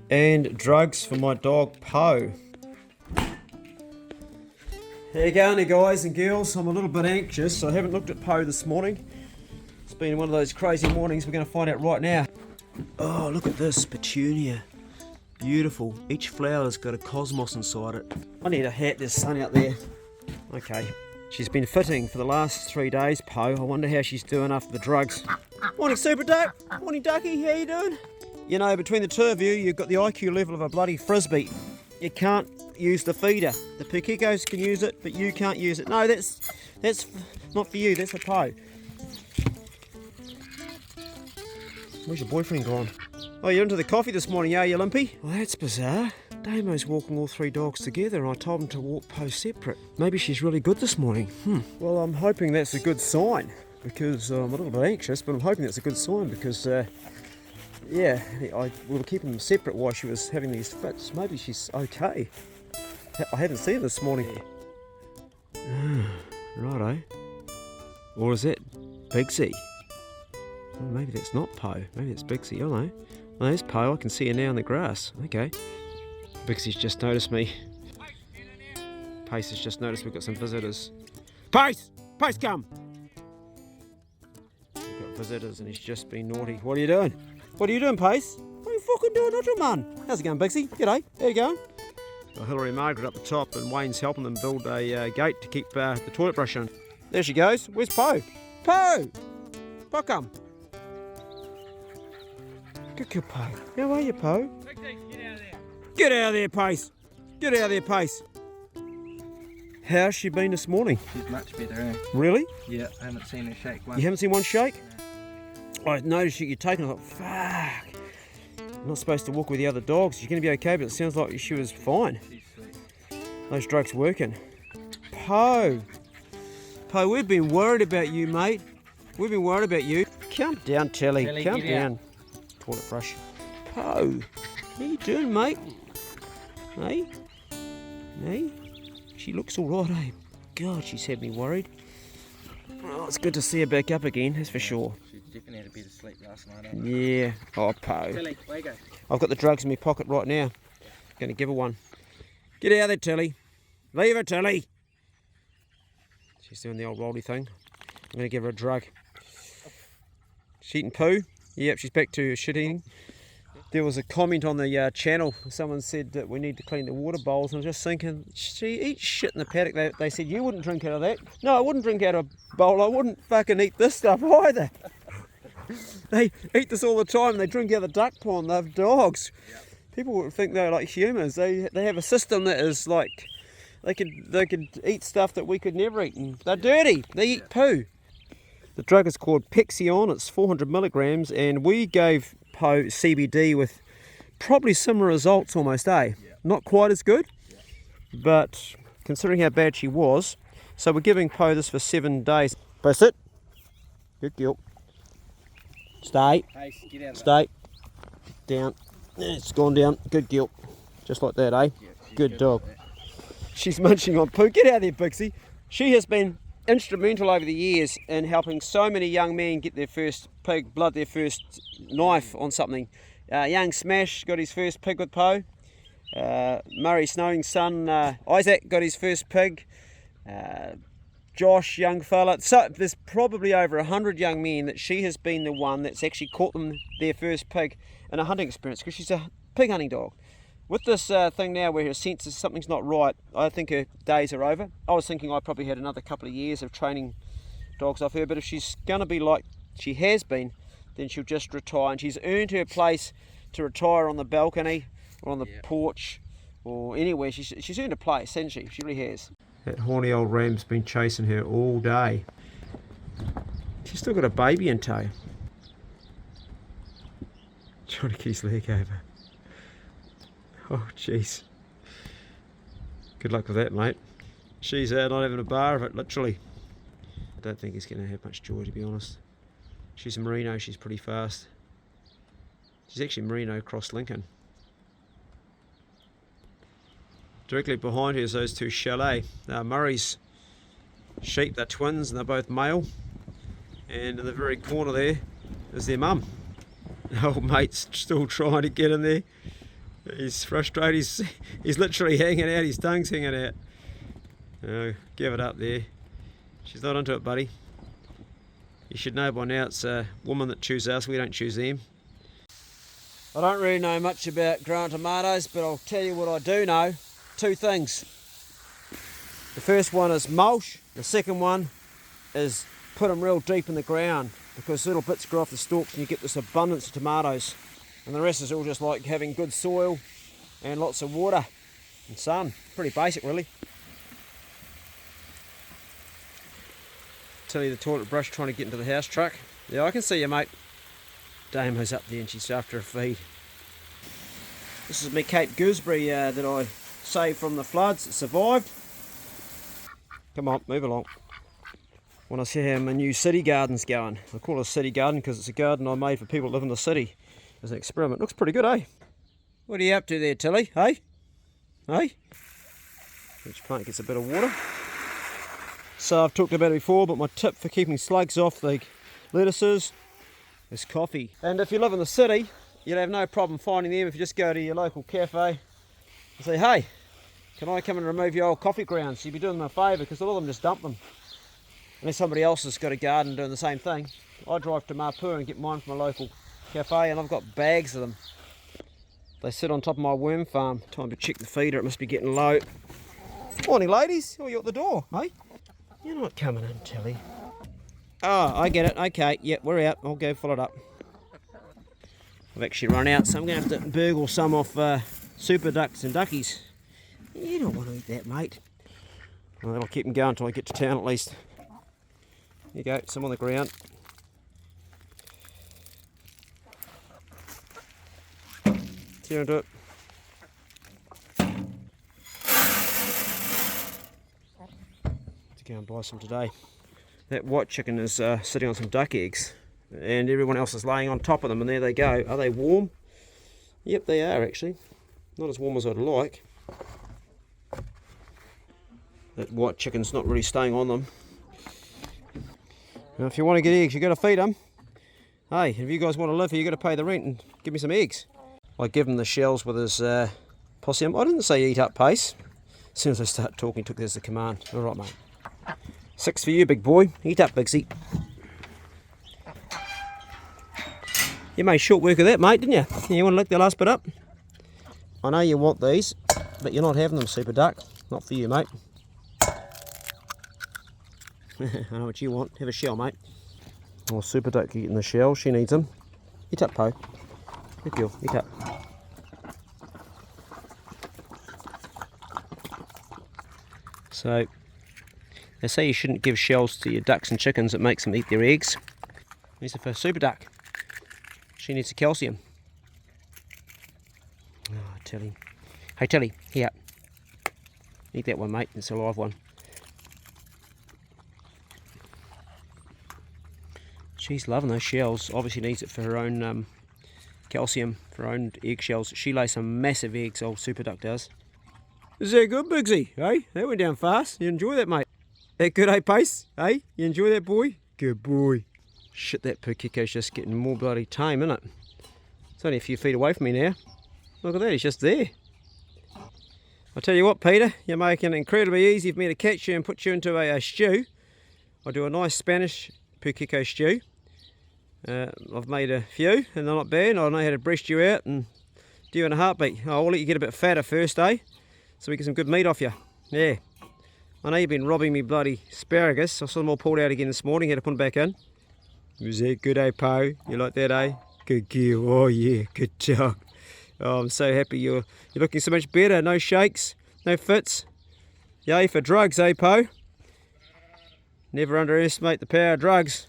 and drugs for my dog Poe. How you going there, guys and girls? I'm a little bit anxious. I haven't looked at Poe this morning. It's been one of those crazy mornings. We're going to find out right now. Oh, look at this petunia. Beautiful. Each flower's got a cosmos inside it. I need a hat. There's sun out there. Okay. She's been fitting for the last 3 days, Poe. I wonder how she's doing after the drugs. Morning, Super Duck. Morning, Ducky. How you doing? You know, between the two of you, you've got the IQ level of a bloody frisbee. You can't use the feeder. The Pukikos can use it, but you can't use it. No, that's not for you. That's for Poe. Where's your boyfriend gone? Oh, you're into the coffee this morning, are you, Limpy? Well, that's bizarre. Damo's walking all 3 dogs together, and I told him to walk Poe separate. Maybe she's really good this morning. Well, I'm hoping that's a good sign, because I'm a little bit anxious, but I'm hoping that's a good sign because, yeah, we were keeping them separate while she was having these fits. Maybe she's okay. I haven't seen her this morning. Righto. Or is that Bigsy? Oh, maybe that's not Poe. Maybe it's Bigsy. Oh no. Oh, there's Poe. I can see her now in the grass. Okay. Bigsy's just noticed me. Pace has just noticed we've got some visitors. Pace! Pace, come! We've got visitors and he's just been naughty. What are you doing? What are you doing, Pace? What are you fucking doing, little man? How's it going, Bigsy? G'day. How you going? Well, Hillary and Margaret up the top, and Wayne's helping them build a gate to keep the toilet brush in. There she goes. Where's Poe? Poe! Poe, come. Good girl, Poe. How are you, Poe? Get out of there. Get out of there, Pace. Get out of there, Pace. How's she been this morning? She's much better, eh? Really? Yeah, I haven't seen her shake once. You haven't seen one shake? No. I noticed you're taking. I thought, fuck. I'm not supposed to walk with the other dogs. You're going to be okay, but it sounds like she was fine. She's sweet. Those drugs working. Poe. Poe, we've been worried about you, mate. We've been worried about you. Calm down, Telly. Telly, Calm get down. out. Toilet brush. Poe. How you doing, mate? Hey? Hey? She looks alright, eh? God, she's had me worried. Oh, it's good to see her back up again, that's for sure. She definitely had a bit of sleep last night, eh? Yeah. Oh, Poe. Tilly, where you go? I've got the drugs in my pocket right now. Going to give her one. Get out of there, Tilly. Leave her, Tilly. She's doing the old rolly thing. I'm going to give her a drug. She's eating poo. Yep, she's back to shit eating. There was a comment on the channel. Someone said that we need to clean the water bowls. And I was just thinking, she eats shit in the paddock. They said you wouldn't drink out of that. No, I wouldn't drink out of a bowl. I wouldn't fucking eat this stuff either. They eat this all the time. They drink out of the duck pond. They're dogs. Yep. People would think they're like humans. They have a system that is like they could eat stuff that we could never eat. And they're dirty. They eat poo. The drug is called Pexion. It's 400 milligrams, and we gave Poe CBD with probably similar results almost, eh? Yeah. Not quite as good, Yeah. but considering how bad she was, so we're giving Poe this for 7 days. Go sit. Good girl. Stay. Hey, get out of Stay. Down. It's gone down. Good girl. Just like that, eh? Yeah, good dog. She's munching on poo. Get out of there, Pixie. She has been instrumental over the years in helping so many young men get their first pig, blood their first knife on something. Young Smash got his first pig with Poe. Murray Snowing's son Isaac got his first pig. Josh, young fella. So there's probably over 100 young men that she has been the one that's actually caught them their first pig in a hunting experience, because she's a pig hunting dog. With this thing now where her senses something's not right, I think her days are over. I was thinking I probably had another couple of years of training dogs off her, but if she's going to be like she has been, then she'll just retire. And she's earned her place to retire on the balcony or on the porch or anywhere. She's earned a place, hasn't she? She really has. That horny old ram's been chasing her all day. She's still got a baby in tow. Trying to get his leg over. Oh, jeez. Good luck with that, mate. She's not having a bar of it, literally. I don't think he's going to have much joy, to be honest. She's a Merino, she's pretty fast. She's actually Merino cross Lincoln. Directly behind her is those two Chalet. Murray's sheep, they're twins and they're both male. And in the very corner there is their mum. Old mate's still trying to get in there. He's frustrated. He's literally hanging out. His tongue's hanging out. Oh, give it up there. She's not into it, buddy. You should know by now it's a woman that chooses us. We don't choose them. I don't really know much about growing tomatoes, but I'll tell you what I do know. 2 things. The first one is mulch. The second one is put them real deep in the ground, because little bits grow off the stalks and you get this abundance of tomatoes. And the rest is all just like having good soil and lots of water and sun. Pretty basic, really. Tell you the toilet brush trying to get into the house truck. Yeah, I can see you, mate. Damo's up there and she's after a feed. This is my Cape gooseberry that I saved from the floods. It survived. Come on, move along. Want to see how my new city garden's going. I call it a city garden because it's a garden I made for people that live in the city as an experiment. Looks pretty good, eh? What are you up to there, Tilly? Hey? Hey? Each plant gets a bit of water. So I've talked about it before, but my tip for keeping slugs off the lettuces is coffee. And if you live in the city, you'll have no problem finding them if you just go to your local cafe and say, hey, can I come and remove your old coffee grounds? You'd be doing them a favour, because a lot of them just dump them. Unless somebody else has got a garden doing the same thing. I drive to Mapua and get mine from a local cafe, and I've got bags of them. They sit on top of my worm farm. Time to check the feeder, it must be getting low. Morning, ladies. Oh, you're at the door, hey? You're not coming in, Tilly. Oh, I get it. Okay, yep, we're out. I'll go fill it up. I've actually run out, so I'm going to have to burgle some off super ducks and duckies. You don't want to eat that, mate. Well, that'll keep them going until I get to town at least. Here you go, some on the ground. Tear into it. To go and buy some today. That white chicken is sitting on some duck eggs, and everyone else is laying on top of them, and there they go. Are they warm? Yep, they are actually. Not as warm as I'd like. That white chicken's not really staying on them. Now, if you want to get eggs, you got to feed them. Hey, if you guys want to live here, you got to pay the rent and give me some eggs. I give him the shells with his possum. I didn't say eat up, Pace. As soon as I start talking, he took this as a command. All right, mate. 6 for you, big boy. Eat up, Bigsy. You made short work of that, mate, didn't you? You want to lick the last bit up? I know you want these, but you're not having them, Super Duck. Not for you, mate. I know what you want. Have a shell, mate. Oh, Super Duck getting the shell. She needs them. Eat up, Poe. Good girl. Eat up. So, they say you shouldn't give shells to your ducks and chickens. It makes them eat their eggs. These are for Super Duck. She needs the calcium. Oh, Tilly. Hey, Tilly. Here. Eat that one, mate. It's a live one. She's loving those shells. Obviously needs it for her own calcium, for her own egg shells. She lays some massive eggs, old Super Duck does. Is that good, Bigsy? Hey, that went down fast. You enjoy that, mate? That good, hey, Pace? Hey, you enjoy that, boy? Good boy. Shit, that Pukiko's just getting more bloody tame, isn't it? It's only a few feet away from me now. Look at that, he's just there. I'll tell you what, Peter, you're making it incredibly easy for me to catch you and put you into a stew. I do a nice Spanish Pukiko stew. I've made a few and they're not bad. I know how to breast you out and do you in a heartbeat. I'll let you get a bit fatter first, eh? So we get some good meat off you. Yeah. I know you've been robbing me bloody asparagus. I saw them all pulled out again this morning. Had to put them back in. Was that good, eh, Poe? You like that, eh? Good girl. Oh yeah, good job. Oh, I'm so happy you're looking so much better. No shakes, no fits. Yay for drugs, eh, Poe? Never underestimate the power of drugs.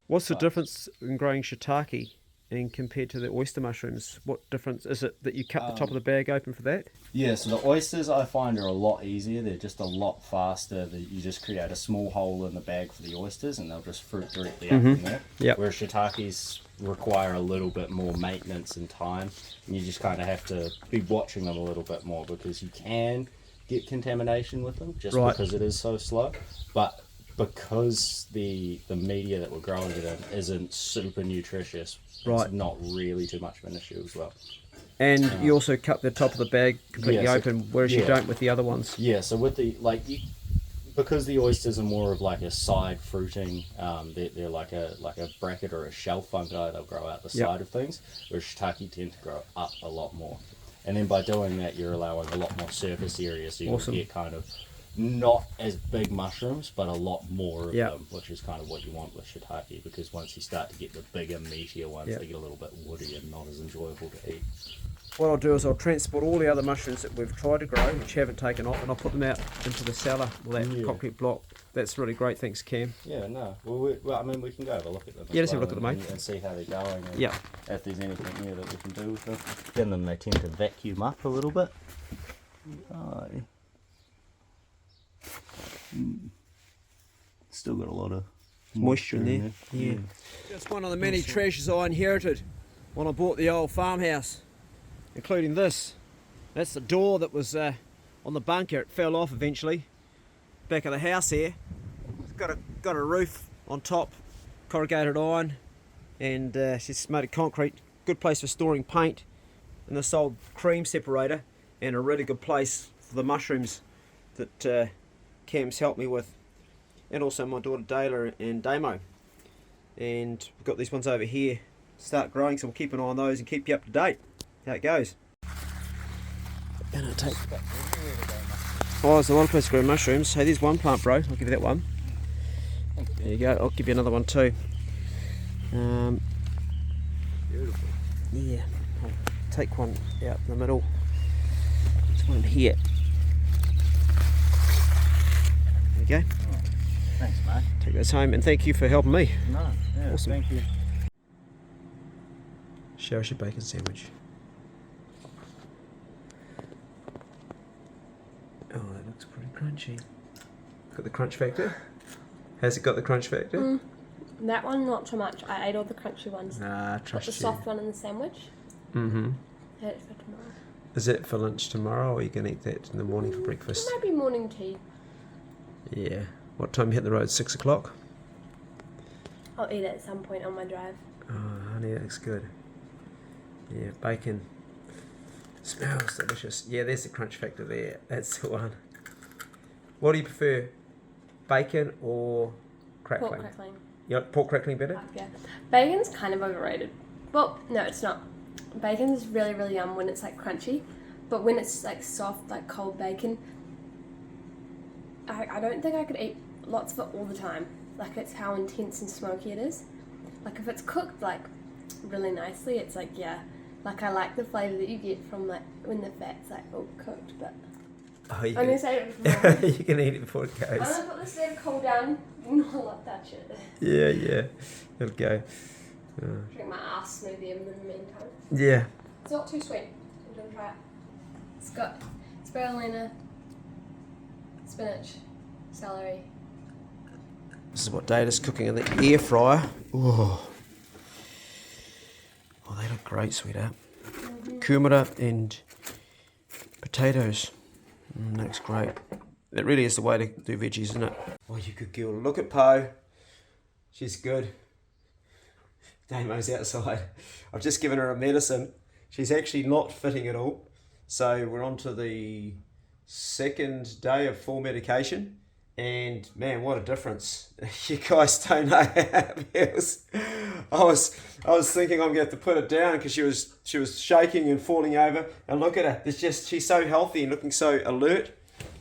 What's the difference in growing shiitake and compared to the oyster mushrooms? What difference is it that you cut the top of the bag open for that? Yeah, so the oysters I find are a lot easier. They're just a lot faster. You just create a small hole in the bag for the oysters and they'll just fruit directly up in there. Yep. Whereas shiitakes require a little bit more maintenance and time. And you just kind of have to be watching them a little bit more because you can get contamination with them just because it is so slow. But because the media that we're growing it in isn't super nutritious, Right. it's not really too much of an issue as well. And you also cut the top of the bag completely Yeah, so- open, whereas you yeah. don't with the other ones. Yeah, so with the because the oysters are more of like a side fruiting, they're like a bracket or a shelf fungi. They'll grow out the Yep. side of things, whereas shiitake tend to grow up a lot more. And then by doing that, you're allowing a lot more surface area, so you'll Awesome. get kind of not as big mushrooms, but a lot more of Yep. them, which is kind of what you want with shiitake. Because once you start to get the bigger, meatier ones, Yep. they get a little bit woody and not as enjoyable to eat. What I'll do is I'll transport all the other mushrooms that we've tried to grow, which haven't taken off, and I'll put them out into the cellar, or that Yeah. concrete block. That's really great, thanks Cam. Yeah, no. Well, I mean, we can go have a look at them. Yeah, as let's have a well look at them, mate. and see how they're going. And Yeah. if there's anything new that we can do with them. Then they tend to vacuum up a little bit. Aye. Still got a lot of Moisture in there. Yeah. It's one of the many treasures I inherited when I bought the old farmhouse, including this. That's the door that was on the bunker. It fell off eventually. Back of the house here. It's got a roof on top, corrugated iron, and she's made of concrete. Good place for storing paint. And this old cream separator, and a really good place for the mushrooms that Cam's helped me with. And also my daughter Dayla and Damo. And we've got these ones over here start growing, so we'll keep an eye on those and keep you up to date how it goes. And I'll take. Oh, there's a lot of places to grow mushrooms. Hey, there's one plant, bro. I'll give you that one. There you go. I'll give you another one too. Beautiful. Yeah, I'll take one out in the middle. There's one here. There you go. Thanks, mate. Take those home, and thank you for helping me. No, yeah, Awesome. thank you. Show us your bacon sandwich. Oh, that looks pretty crunchy. Got the crunch factor? Has it got the crunch factor? That one, not so much. I ate all the crunchy ones. Nah, Got trust the you. soft one in the sandwich. Mm-hmm. I had it for tomorrow. Is it for lunch tomorrow, or are you going to eat that in the morning for breakfast? It might be morning tea. Yeah. What time you hit the road? 6 o'clock? I'll eat it at some point on my drive. Oh, honey, that looks good. Yeah, bacon. Smells delicious. Yeah, there's the crunch factor there. That's the one. What do you prefer? Bacon or crackling? Pork crackling. You like pork crackling better? Fuck yeah. Bacon's kind of overrated. Well, no, it's not. Bacon's really, really yum when it's like crunchy. But when it's like soft, like cold bacon, I don't think I could eat lots of it all the time. Like, it's how intense and smoky it is. Like, if it's cooked like really nicely, it's like, yeah. Like, I like the flavour that you get from like when the fat's like all cooked, but Oh, you I'm gonna can, save it for tomorrow. you can eat it before it I'm goes. gonna put this there to cool down. Not let touch it. Yeah, yeah. It'll go. Drink my ass smoothie in the meantime. Yeah. It's not too sweet. I'm gonna try it. It's got spirulina, spinach, celery. This is what Data's cooking in the air fryer. Oh, they look great, sweetheart. Kumara and potatoes. That looks great. That really is the way to do veggies, isn't it? Oh, you good girl. Look at Poe. She's good. Damo's outside. I've just given her a medicine. She's actually not fitting at all. So we're on to the second day of full medication. And man, what a difference. You guys don't know how it feels. I was thinking I'm going to have to put it down because she was shaking and falling over. And look at her. It's just, she's so healthy and looking so alert.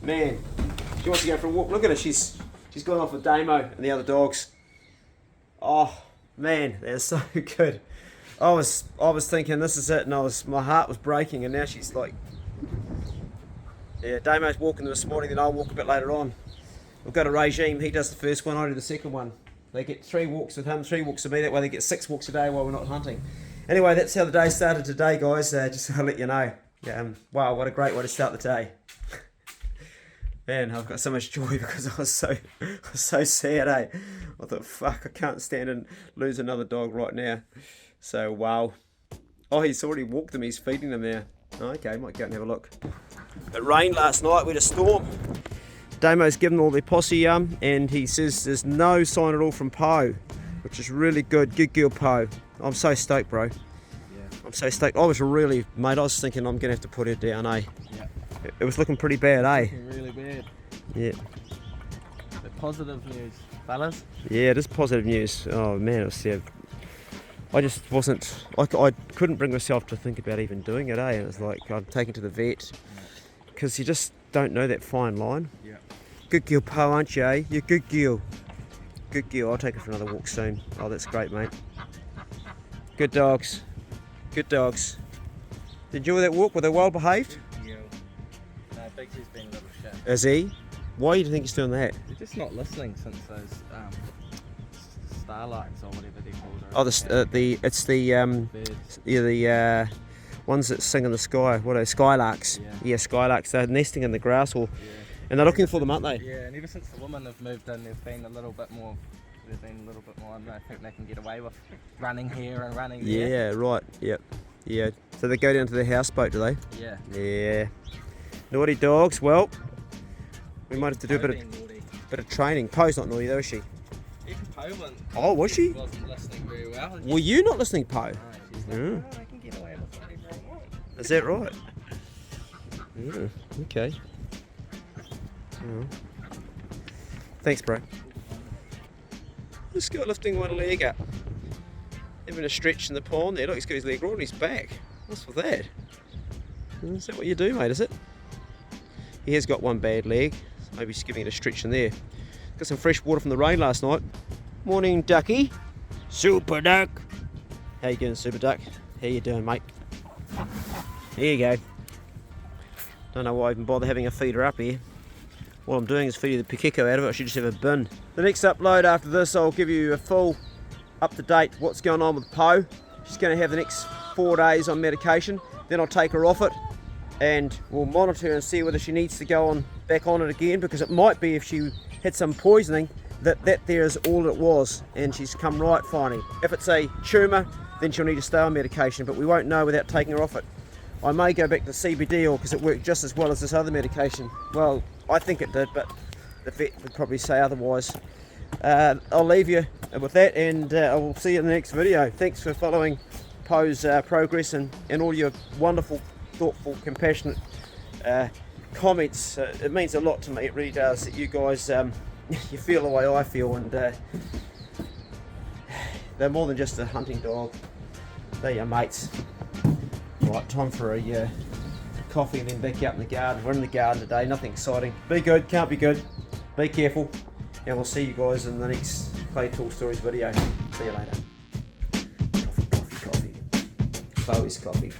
Man, she wants to go for a walk. Look at her. She's gone off with Damo and the other dogs. Oh man, they're so good. I was thinking this is it, and my heart was breaking, and now she's like, yeah. Damo's walking this morning, then I'll walk a bit later on. We've got a regime. He does the first one, I do the second one. They get 3 walks with him, 3 walks with me. That way they get 6 walks a day while we're not hunting. Anyway, that's how the day started today, guys. Just to let you know. Wow, what a great way to start the day. Man, I've got so much joy because I was so sad, eh? I thought, fuck, I can't stand and lose another dog right now. So, wow. Oh, he's already walked them. He's feeding them now. Oh, okay, might go and have a look. It rained last night. We had a storm. Damo's given all their posse and he says there's no sign at all from Poe, which is really good. Good girl, Poe. I'm so stoked, bro. Yeah. I'm so stoked. I was really, mate, I was thinking I'm going to have to put her down, eh? Yeah. It was looking pretty bad, eh? Looking really bad. Yeah. But positive news, fellas. Yeah, it is positive news. Oh man, it was, yeah, I just wasn't, I couldn't bring myself to think about even doing it, eh? It was like, I'm taking to the vet, because you just don't know that fine line. Yeah. Good girl, Poe, aren't you, eh? You're good girl. Good girl. I'll take her for another walk soon. Oh, that's great, mate. Good dogs. Good dogs. Did you enjoy that walk? Were they well behaved? Yeah. No, Bigsy's been a little shit. Is he? Why do you think he's doing that? He's just not listening since those starlights or whatever they're called. Oh, it's the birds. yeah, the ones that sing in the sky. What are they? Skylarks? Yeah. Yeah, skylarks. They're nesting in the grass, or Yeah. and they're looking for them, aren't they? Yeah, and ever since the women have moved in, they've been a little bit more. They've been a little bit more. I don't think they can get away with running here and running there. Yeah, right. Yep. Yeah. So they go down to the houseboat, do they? Yeah. Yeah. Naughty dogs. Well, we might have to do a Poe bit being naughty. of training. Poe's not naughty though, is she? Even Poe Oh, was she? wasn't listening very well. Were you not listening, Poe? No, she's like, Yeah. oh, I can get away with whatever I want. Is that right? Yeah. Okay. Oh. Thanks, bro. This guy lifting one leg up. Having a stretch in the pond there. Look, he's got his leg right on his back. What's with that? Is that what you do, mate, is it? He has got one bad leg. Maybe he's giving it a stretch in there. Got some fresh water from the rain last night. Morning, ducky. Super duck. How you doing, Super duck? How you doing, mate? Here you go. Don't know why I even bother having a feeder up here. What I'm doing is feeding the Pikeko out of it. I should just have a bin. The next upload after this, I'll give you a full up-to-date what's going on with Poe. She's going to have the next 4 days on medication. Then I'll take her off it and we'll monitor and see whether she needs to go on back on it again, because it might be if she had some poisoning that there is all it was and she's come right finally. If it's a tumour, then she'll need to stay on medication, but we won't know without taking her off it. I may go back to CBD oil because it worked just as well as this other medication. Well, I think it did, but the vet would probably say otherwise. I'll leave you with that, and I will see you in the next video. Thanks for following Poe's progress and all your wonderful, thoughtful, compassionate comments. It means a lot to me, it really does, that you guys you feel the way I feel, and they're more than just a hunting dog. They're your mates. Right, time for a coffee and then back out in the garden. We're in the garden today, nothing exciting. Be good, can't be good. Be careful. And we'll see you guys in the next Clay Tool Stories video. See you later. Coffee, coffee, coffee. Chloe's coffee.